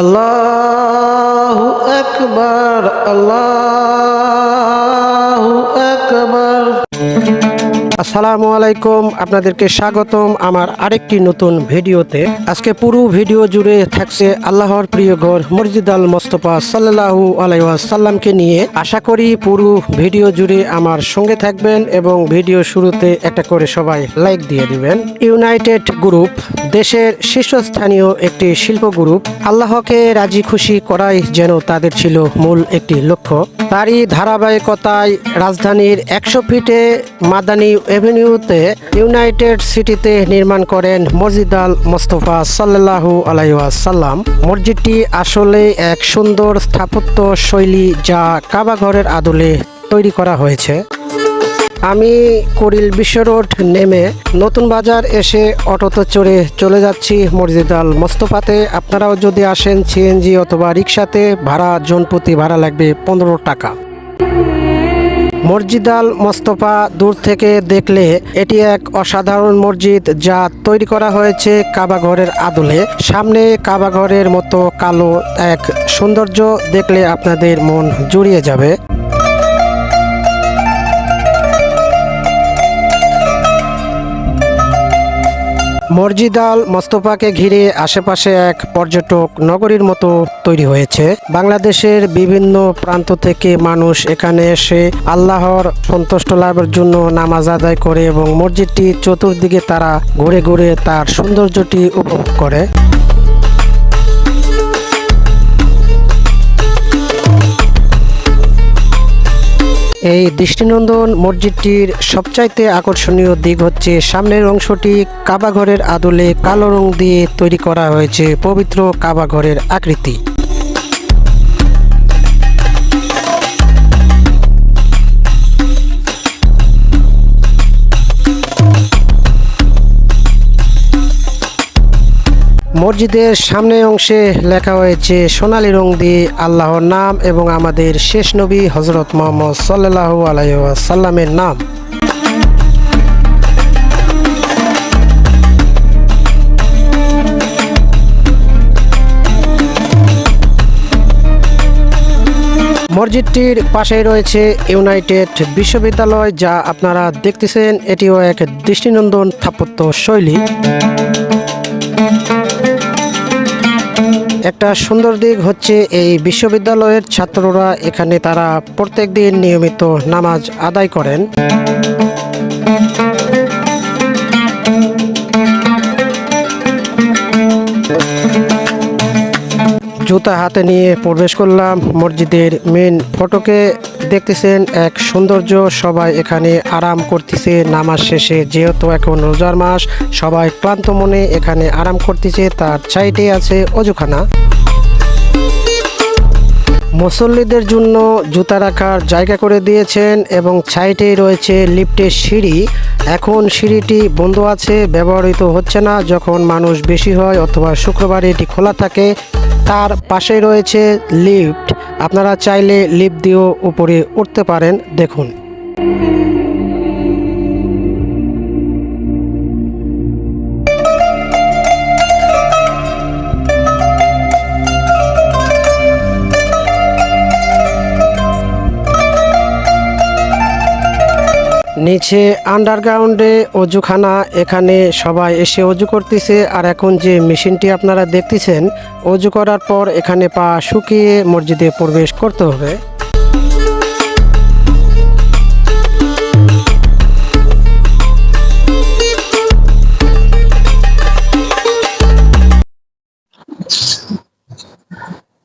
আল্লাহু আকবার, আল্লাহু আকবার। আসসালামু আলাইকুম, আপনাদেরকে স্বাগতম আমার আরেকটি নতুন ভিডিওতে। আজকে পুরো ভিডিও জুড়ে থাকছে আল্লাহর প্রিয় ঘর মসজিদ আল মোস্তফা সাল্লাল্লাহু আলাইহি ওয়াসাল্লামকে নিয়ে। আশা করি পুরো ভিডিও জুড়ে আমার সঙ্গে থাকবেন এবং ভিডিও শুরুতে একটা করে সবাই লাইক দিয়ে দিবেন। ইউনাইটেড গ্রুপ দেশের শীর্ষস্থানীয় একটি শিল্প গ্রুপ। আল্লাহকে রাজি খুশি করাই যেন তাদের ছিল মূল একটি লক্ষ্য। তারই ধারাবাহিকতায় রাজধানীর 100 ফিটে মাদানী এভিনিউতে ইউনাইটেড সিটিতে নির্মাণ করেন মসজিদ আল মোস্তফা সাল্লাল্লাহু আলাইহি ওয়াসাল্লাম। মসজিদটি আসলে এক সুন্দর স্থাপত্য শৈলী যা কাবা ঘরের আদলে তৈরি করা হয়েছে। আমি কুড়িল বিশ্ব রোড নেমে নতুন বাজার এসে অটোতে চড়ে চলে যাচ্ছি মসজিদ আল মোস্তফাতে। আপনারাও যদি আসেন সিএনজি অথবা রিক্সাতে, ভাড়া জনপ্রতি ভাড়া লাগবে 15 টাকা। মসজিদ আল মোস্তফা দূর থেকে দেখলে এটি এক অসাধারণ মসজিদ যা তৈরি করা হয়েছে কাবা ঘরের আদলে। সামনে কাবা ঘরের মতো কালো এক সৌন্দর্য দেখলে আপনাদের মন জুড়িয়ে যাবে। মসজিদ আল মোস্তফাকে ঘিরে আশেপাশে এক পর্যটক নগরীর মতো তৈরি হয়েছে। বাংলাদেশের বিভিন্ন প্রান্ত থেকে মানুষ এখানে এসে আল্লাহর সন্তুষ্ট লাভের জন্য নামাজ আদায় করে এবং মসজিদটি চতুর্দিকে তারা ঘুরে ঘুরে তার সৌন্দর্যটি উপভোগ করে। এই দৃষ্টিনন্দন মসজিদটির সবচাইতে আকর্ষণীয় দিক হচ্ছে সামনের অংশটি কাবা ঘরের আদলে কালো রং দিয়ে তৈরি করা হয়েছে পবিত্র কাবা ঘরের আকৃতি। মসজিদের সামনের অংশে লেখা হয়েছে সোনালী রং দিয়ে আল্লাহর নাম এবং আমাদের শেষ নবী হযরত মুহাম্মদ সাল্লাল্লাহু আলাইহি ওয়াসাল্লামের নাম। মসজিদটির পাশেই রয়েছে ইউনাইটেড বিশ্ববিদ্যালয় যা আপনারা দেখতেছেন। এটিও এক দৃষ্টিনন্দন স্থাপত্য শৈলী। একটা সুন্দর দিক হচ্ছে এই বিশ্ববিদ্যালয়ের ছাত্ররা এখানে তারা প্রত্যেক দিন নিয়মিত নামাজ আদায় করেন। জুতা হাতে নিয়ে প্রবেশ করলাম মসজিদের মেন ফটকে। দেখতেছেন এক সৌন্দর্য, সবাই এখানে আরাম করতেছে নামাজ শেষে। যেহেতু এখন রোজার মাস, সবাই ক্লান্ত মনে এখানে আরাম করতেছে। তার সাইডে আছে অজুখানা। মুসল্লিদের জন্য জুতা রাখার জায়গা করে দিয়েছেন এবং সাইডেই রয়েছে লিফটের সিঁড়ি। এখন সিঁড়িটি বন্ধ আছে, ব্যবহৃত হচ্ছে না। যখন মানুষ বেশি হয় অথবা শুক্রবারে এটি খোলা থাকে। তার পাশেই রয়েছে লিফট, আপনারা চাইলে লিফট দিয়েও উপরে উঠতে পারেন। দেখুন নিচে আন্ডারগ্রাউন্ডে অজুখানা, এখানে সবাই এসে অজু করতেছে। আর এখন যে মেশিনটি আপনারা দেখতেছেন, অজু করার পর এখানে পা শুকিয়ে মসজিদে প্রবেশ করতে হবে।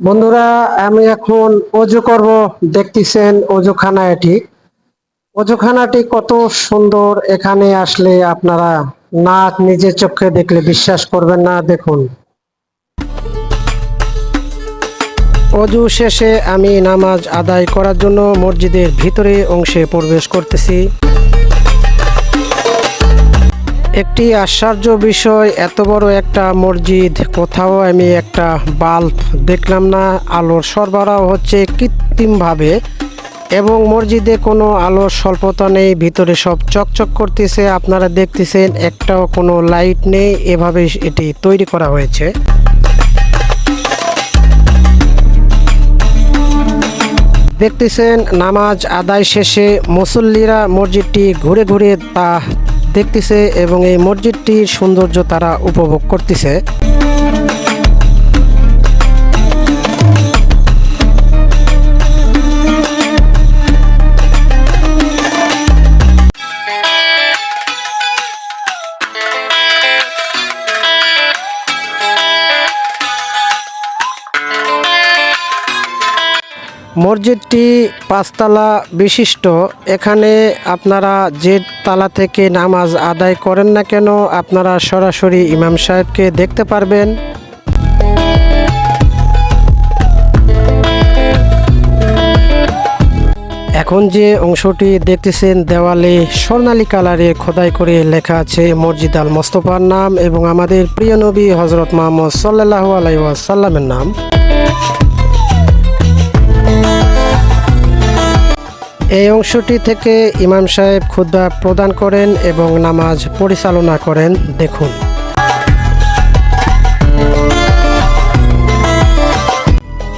বন্ধুরা, আমি এখন অজু করব। দেখতেছেন অজুখানা। এটি অজুখানাটি কত সুন্দর। এখানে আসলে আপনারা না নিজের চোখে দেখলে বিশ্বাস করবেন না। দেখুন, অজু শেষে আমি নামাজ আদায় করার জন্য মসজিদের ভিতরে অংশে প্রবেশ করতেছি। একটি আশ্চর্য বিষয়, এত বড় একটা মসজিদ, কোথাও আমি একটা বাল্ব দেখলাম না। আলোর সরবরাহ হচ্ছে কৃত্রিমভাবে এবং মসজিদে কোনো আলোর স্বল্পতা নেই। ভিতরে সব চকচক করতেছে, আপনারা দেখতেছেন একটাও কোনো লাইট নেই। এভাবে এটি তৈরি করা হয়েছে। দেখতেছেন নামাজ আদায় শেষে মুসল্লিরা মসজিদটি ঘুরে ঘুরে তা দেখতেছে এবং এই মসজিদটির সৌন্দর্য তারা উপভোগ করতেছে। মসজিদটি 5 তলা বিশিষ্ট। এখানে আপনারা যে তালা থেকে নামাজ আদায় করেন না কেন আপনারা সরাসরি ইমাম সাহেবকে দেখতে পারবেন। এখন যে অংশটি দেখতেছেন দেওয়ালে স্বর্ণালী কালারে খোদাই করে লেখা আছে মসজিদ আল মোস্তফার নাম এবং আমাদের প্রিয় নবী হযরত মুহাম্মদ সাল্লাল্লাহু আলাইহি ওয়াসাল্লামের নাম। এই অংশটি থেকে ইমাম সাহেব খুতবা প্রদান করেন এবং নামাজ পরিচালনা করেন। দেখুন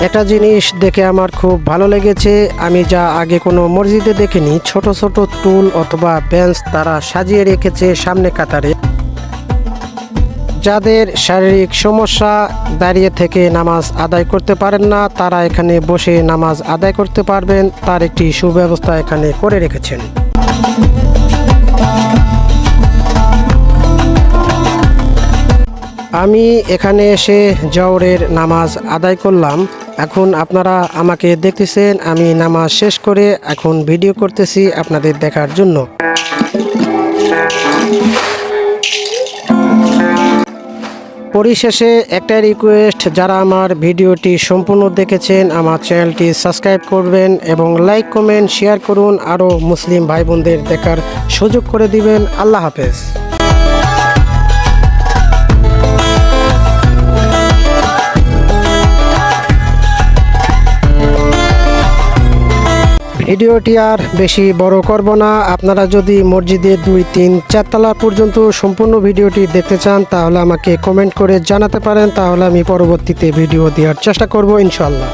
একটা জিনিস দেখে আমার খুব ভালো লেগেছে, আমি যা আগে কোনো মসজিদে দেখিনি। ছোট ছোট টুল অথবা বেঞ্চ তারা সাজিয়ে রেখেছে সামনে কাতারে। যাদের শারীরিক সমস্যা, দাঁড়িয়ে থেকে নামাজ আদায় করতে পারেন না, তারা এখানে বসে নামাজ আদায় করতে পারবেন, তার একটি সুব্যবস্থা এখানে করে রেখেছেন। আমি এখানে এসে জহরের নামাজ আদায় করলাম। এখন আপনারা আমাকে দেখতেছেন, আমি নামাজ শেষ করে এখন ভিডিও করতেছি আপনাদের দেখার জন্য। পরিশেষে একটা রিকোয়েস্ট, যারা আমার ভিডিওটি সম্পূর্ণ দেখেছেন আমার চ্যানেলটি সাবস্ক্রাইব করবেন এবং লাইক কমেন্ট শেয়ার করুন, আরও মুসলিম ভাই বোনদের দেখার সুযোগ করে দিবেন। আল্লাহ হাফেজ। ভিডিওটি আর বেশি বড় করব না। আপনারা যদি মসজিদের 2, 3, 4 তলা পর্যন্ত সম্পূর্ণ ভিডিওটি দেখতে চান তাহলে আমাকে কমেন্ট করে জানাতে পারেন, তাহলে আমি পরবর্তীতে ভিডিও দেওয়ার চেষ্টা করব ইনশাআল্লাহ।